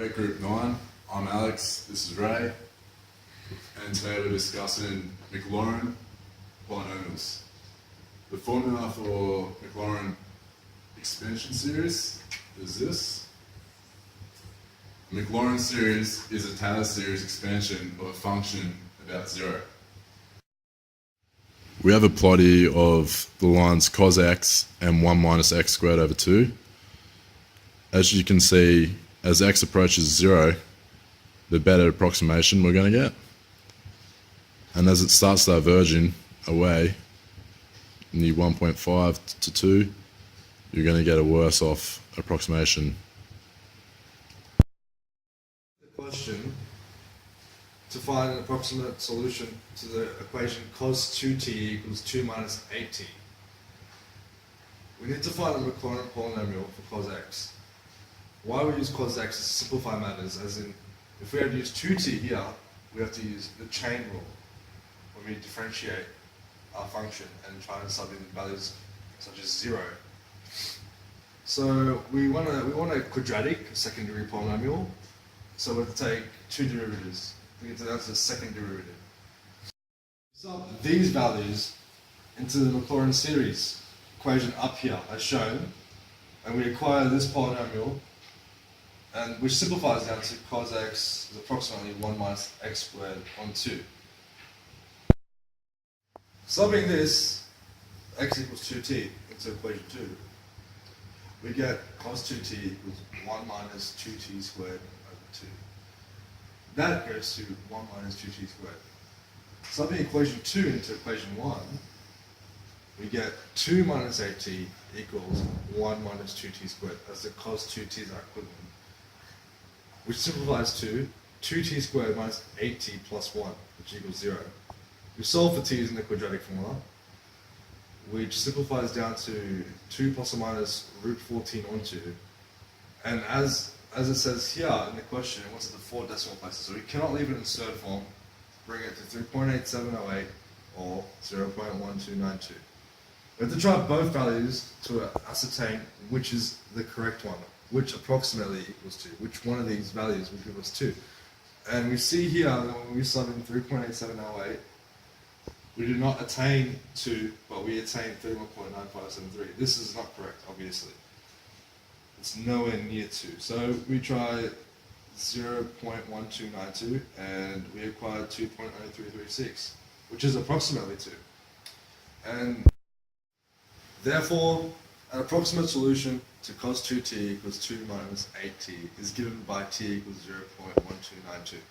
We're Group 9. I'm Alex, this is Ray, and today we're discussing Maclaurin polynomials. The formula for Maclaurin expansion series is this. A Maclaurin series is a Taylor series expansion of a function about 0. We have a plot here of the lines cos x and 1 minus x squared over 2. As you can see, as x approaches 0, the better approximation we're going to get. And as it starts diverging away, in the 1.5 to 2, you're going to get a worse off approximation. The question to find an approximate solution to the equation cos 2t equals 2 minus 8t. We need to find a Maclaurin polynomial for cos x. Why we use cos x is to simplify matters, as in, if we had to use 2t here, we have to use the chain rule when we differentiate our function and try and sub in values such as 0. So we want a quadratic secondary polynomial, so we have to take two derivatives. We get to the second derivative. Sub these values into the Maclaurin series equation up here as shown, and we acquire this polynomial, and which simplifies down to cos x is approximately 1 minus x squared on 2. Subbing this, x equals 2t into equation 2, we get cos 2t equals 1 minus 2t squared over 2. That goes to 1 minus 2t squared. Subbing equation 2 into equation 1, we get 2 minus 8t equals 1 minus 2t squared, as the cos 2t's are equivalent, which simplifies to 2t squared minus 8t plus 1, which equals 0. We solve for t's in the quadratic formula, which simplifies down to 2 plus or minus root 14 on 2. And as it says here in the question, it wants it to 4 decimal places, so we cannot leave it in third form, bring it to 3.8708 or 0.1292. We have to try both values to ascertain which is the correct one, which approximately equals 2, which one of these values will give us 2. And we see here that when we sub in 3.8708, we do not attain 2, but we attain 31.9573. This is not correct, obviously. It's nowhere near 2. So we try 0.1292 and we acquire 2.0336, which is approximately 2. And therefore, an approximate solution to cos 2t equals 2 minus 8t is given by t equals 0.1292.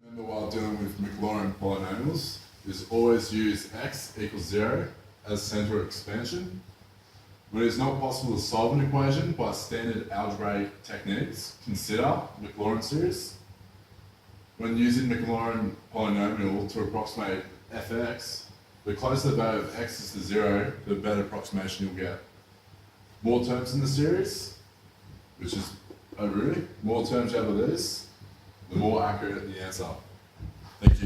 Remember, while dealing with Maclaurin polynomials, is always use x equals 0 as center of expansion. When it is not possible to solve an equation by standard algebraic techniques, consider Maclaurin series. When using Maclaurin polynomial to approximate fx, the closer the value of x is to 0, the better approximation you'll get. More terms in the series, which is really, more terms you have of this, the more accurate the answer. Thank you.